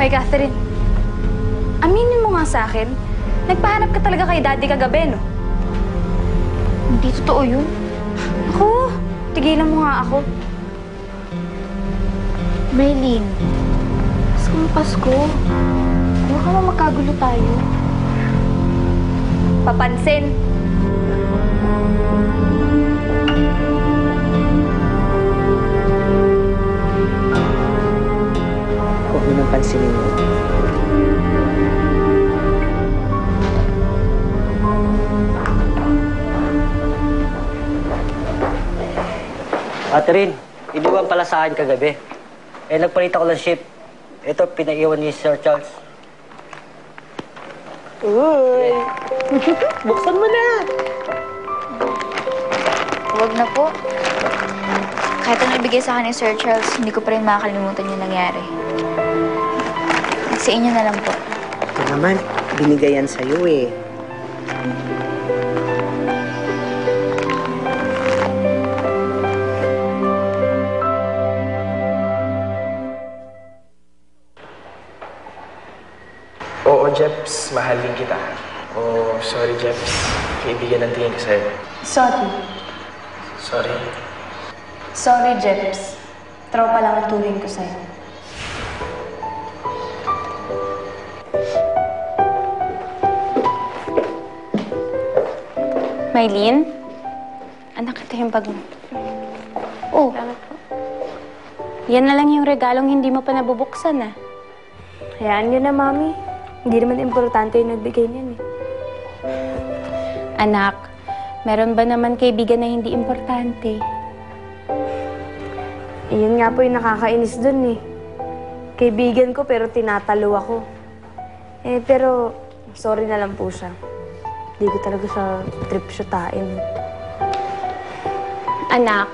Hoy, Catherine. Aminin mo nga sa akin, nagpahanap ka talaga kay Daddy kagabi, no? Hindi totoo yun. Ako, tigilan mo nga ako. Maylene, Paskong Pasko. Huwag ka magkagulo tayo. Papansin. Huwag mo nang pansinin mo. Catherine, iniwan pala sa akin kagabi. Nagpalit ako ng ship. Ito, pinaiwan ni Sir Charles. Uy! Buksan mo na! Huwag na po. Kahit ang ibigay sa akin ni Sir Charles, hindi ko pa rin makakalimutan yung nangyari. Sa inyo na lang po. Ito naman, binigay yan sa'yo eh. Oo, Jeps. Mahal din kita. Oh, sorry, Jeps. Kaibigan ng tingin ko sa'yo. Sorry. Sorry. Sorry, Jeps. Tropa lang ang turing ko sa'yo. Maylene? Anak, ito yung bag mo. Oh. Salamat po. Yan na lang yung regalong hindi mo pa nabubuksan, ah. Hayaan niyo na, Mami. Hindi naman importante yung nagbigay niyan, eh. Anak, meron ba naman kaibigan na hindi importante? Iyon nga po yung nakakainis dun, eh. Kaibigan ko pero tinatalo ako. Pero sorry na lang po siya. Hindi ko talaga siya trip-shotain. Anak,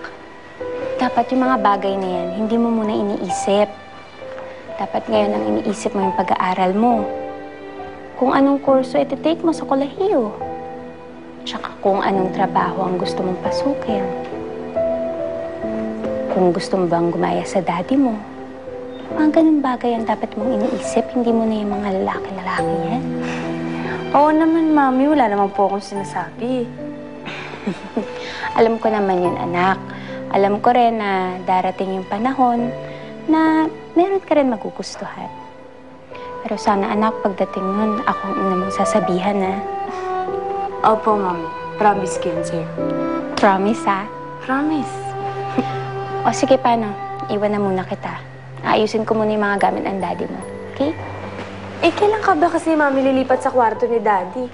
dapat yung mga bagay na yan, hindi mo muna iniisip. Dapat ngayon ang iniisip mo yung pag-aaral mo. Kung anong kurso iti-take mo sa kolehiyo. Tsaka kung anong trabaho ang gusto mong pasukin. Kung gusto mo bang gumaya sa daddy mo. Mga ganun bagay ang dapat mong iniisip, hindi mo na yung mga lalaki-lalaki yan. Oo naman, Mami. Wala naman po akong sinasabi. Alam ko naman yun, anak. Alam ko rin na darating yung panahon na meron ka rin magugustuhan. Pero sana, anak, pagdating nun, ako ang ina mong sasabihan, ha? Opo, Mami. Promise ko yun sa'yo. Promise, ha? Promise. O sige, paano? Iwan na muna kita. Ayusin ko muna yung mga gamit ng daddy mo. Okay? Kailan ka ba kasi, Mami, lilipat sa kwarto ni Daddy?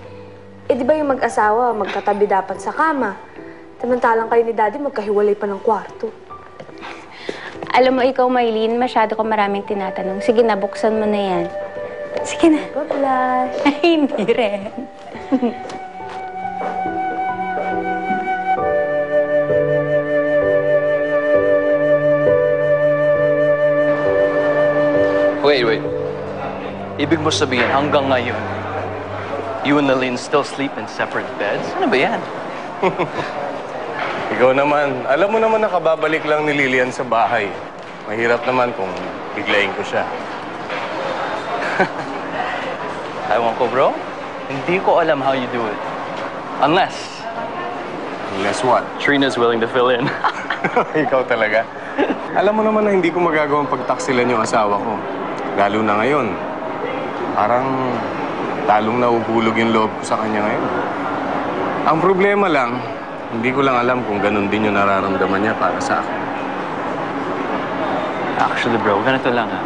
Di ba yung mag-asawa, magkatabi dapat sa kama? Samantalang kayo ni Daddy, magkahiwalay pa ng kwarto. Alam mo, ikaw, Maylene, masyado ko maraming tinatanong. Sige na, buksan mo na yan. Sige na. Pablash. Ay, hindi rin. Wait. Ibig mo sabihin, hanggang ngayon, you and Lynn still sleep in separate beds? Ano ba yan? Ikaw naman, alam mo naman nakababalik lang ni Lilian sa bahay. Mahirap naman kung biglayin ko siya. Ewan ko, bro. Hindi ko alam how you do it. Unless what? Trina's willing to fill in. Ikaw talaga. Alam mo naman na hindi ko magagawang pagtaksilan yung asawa ko. Lalo na ngayon. Parang talong nahuhulog yung loob ko sa kanya ngayon. Ang problema lang, hindi ko lang alam kung ganun din yung nararamdaman niya para sa akin. Actually, bro, ganito lang, ha?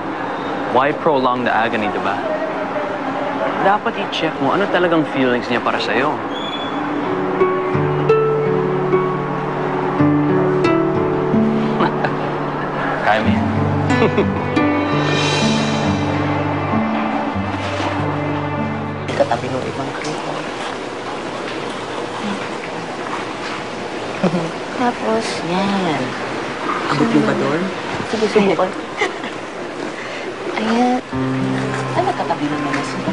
Why prolong the agony, diba? Dapat i-check mo ano talagang feelings niya para sa'yo. Kaya mo yan. Katabi ng ibang kripo. Tapos, Yan. Abot mo ba doon? sige, subukan. Ayan. Ano katabi ng mga sila?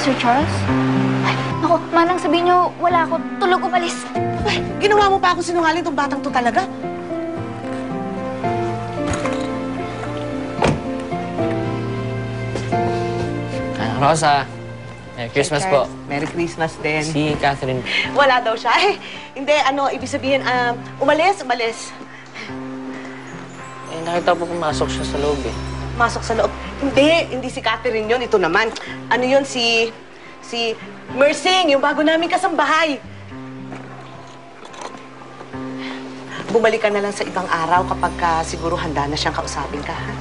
Sir Charles? Ay, naku, manang sabihin niyo, wala ako. Tulog umalis. Ay, ginawa mo pa ako sinungaling tong batang to talaga? Rosa, Merry Christmas po. Merry Christmas din. Si Catherine. Wala daw siya. Eh, hindi, ibig sabihin, umalis. Eh, nakita po pumasok siya sa loob eh. Masok sa loob. Hindi si Catherine yun. Ito naman. Ano yun, si Mersing, yung bago namin kasambahay. Bumalik ka na lang sa ibang araw kapag siguro handa na siyang kausapin ka, ha?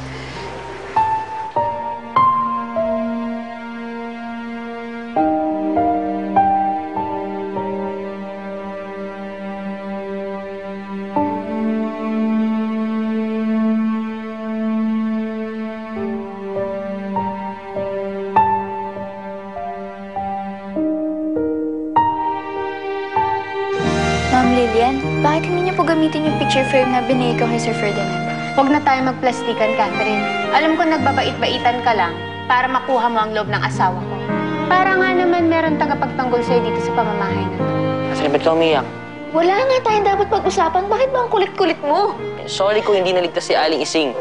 Ma'am Lilian, bakit hindi niyo po gamitin yung picture frame na binigay ko kay Sir Ferdinand? Huwag na tayo magplastikan, Catherine. Alam ko nagbabait-baitan ka lang para makuha mo ang loob ng asawa ko. Para nga naman meron tagapagtanggol sa'yo dito sa pamamahay na to. Catherine, ba't ka umiyak? Wala nga tayong dapat pag-usapan. Bakit ba ang kulit-kulit mo? Sorry kung hindi naligtas si Aling Ising.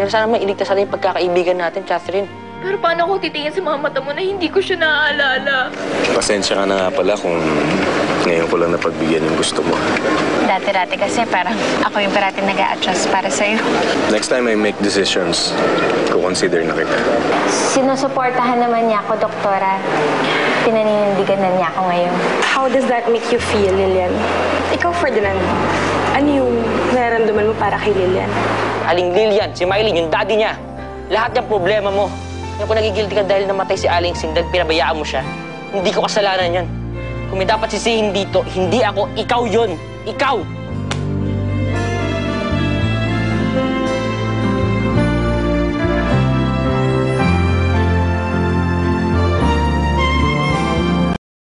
Pero sana mailigtas natin yung pagkakaibigan natin, Catherine. Pero paano ako titingin sa mga mata mo na hindi ko siya naaalala? Pasensya ka na nga pala kung ngayon ko lang napagbigyan yung gusto mo. Dati-dati kasi parang ako yung parati nag-a-adjust para sa'yo. Next time I make decisions, consider na kita. Sinusuportahan naman niya ako, Doktora. Pinaninindigan na niya ako ngayon. How does that make you feel, Lilian? Ikaw, Ferdinand, ano yung nararamdaman mo para kay Lilian? Aling Lilian, si Mylene, yung daddy niya. Lahat ng problema mo. Kaya kung nagigilty ka dahil namatay si Aling Ising dahil pinabayaan mo siya, hindi ko kasalanan yan. Kung may dapat sisihin dito, hindi ako, ikaw yun. Ikaw!